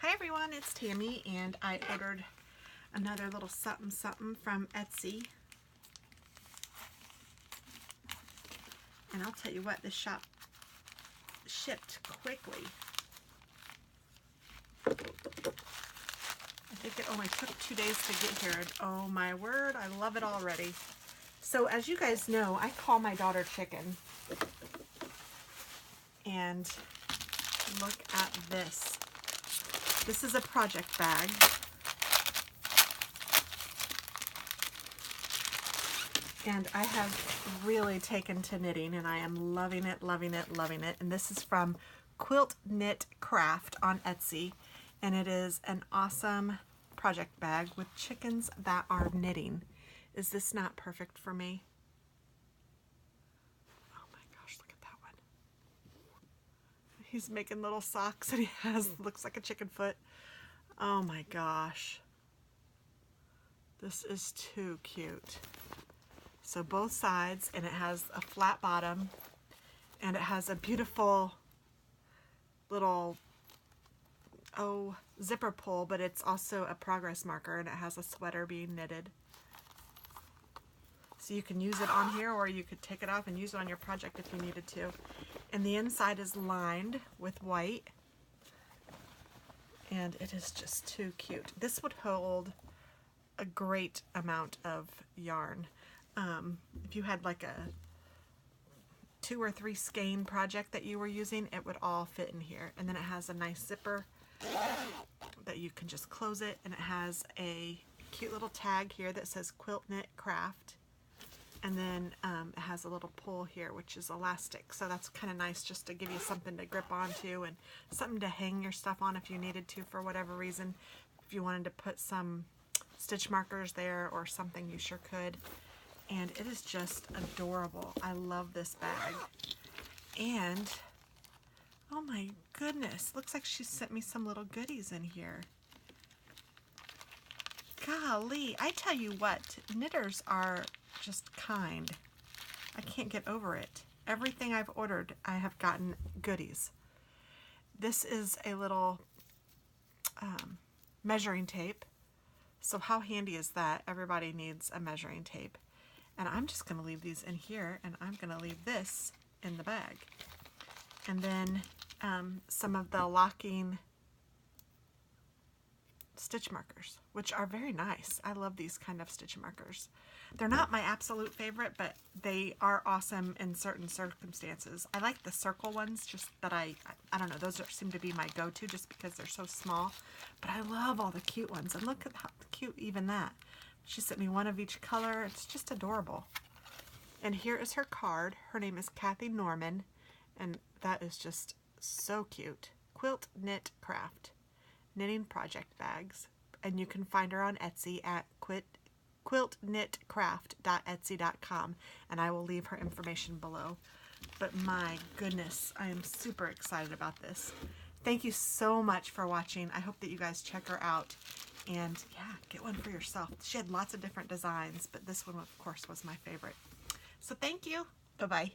Hi everyone, it's Tammy, and I ordered another little something something from Etsy. And I'll tell you what, this shop shipped quickly. I think it only took 2 days to get here, and oh my word, I love it already. So as you guys know, I call my daughter Chicken. And look at this. This is a project bag. And I have really taken to knitting, and I am loving it, loving it, loving it. And this is from Quilt Knit Craft on Etsy. And it is an awesome project bag with chickens that are knitting. Is this not perfect for me? Oh my gosh, look at that one. He's making little socks, and he looks like a chicken foot. Oh my gosh. This is too cute. So both sides, and it has a flat bottom, and it has a beautiful little, zipper pull, but it's also a progress marker, and it has a sweater being knitted. So you can use it on here, or you could take it off and use it on your project if you needed to. And the inside is lined with white, and it is just too cute. This would hold a great amount of yarn. If you had like a 2 or 3 skein project that you were using, it would all fit in here. And then it has a nice zipper that you can just close it, and it has a cute little tag here that says Quilt Knit Craft. And then it has a little pull here, which is elastic. So that's kind of nice just to give you something to grip onto and something to hang your stuff on if you needed to for whatever reason. If you wanted to put some stitch markers there or something, you sure could. And it is just adorable. I love this bag. And, oh my goodness, looks like she sent me some little goodies in here. Golly, I tell you what, knitters are just kind. I can't get over it. Everything I've ordered, I have gotten goodies. This is a little measuring tape. So how handy is that? Everybody needs a measuring tape. And I'm just going to leave these in here, and I'm going to leave this in the bag. And then some of the locking stitch markers, which are very nice. I love these kind of stitch markers. They're not my absolute favorite, but they are awesome in certain circumstances. I like the circle ones, just that I don't know, those seem to be my go-to just because they're so small. But I love all the cute ones, and look at how cute even that. She sent me one of each color. It's just adorable. And here is her card. Her name is Kathy Norman, and that is just so cute. Quilt Knit Craft. Knitting project bags, and you can find her on Etsy at quiltknitcraft.etsy.com, and I will leave her information below. But my goodness, I am super excited about this. Thank you so much for watching. I hope that you guys check her out, and yeah, get one for yourself. She had lots of different designs, but this one of course was my favorite. So thank you. Bye-bye.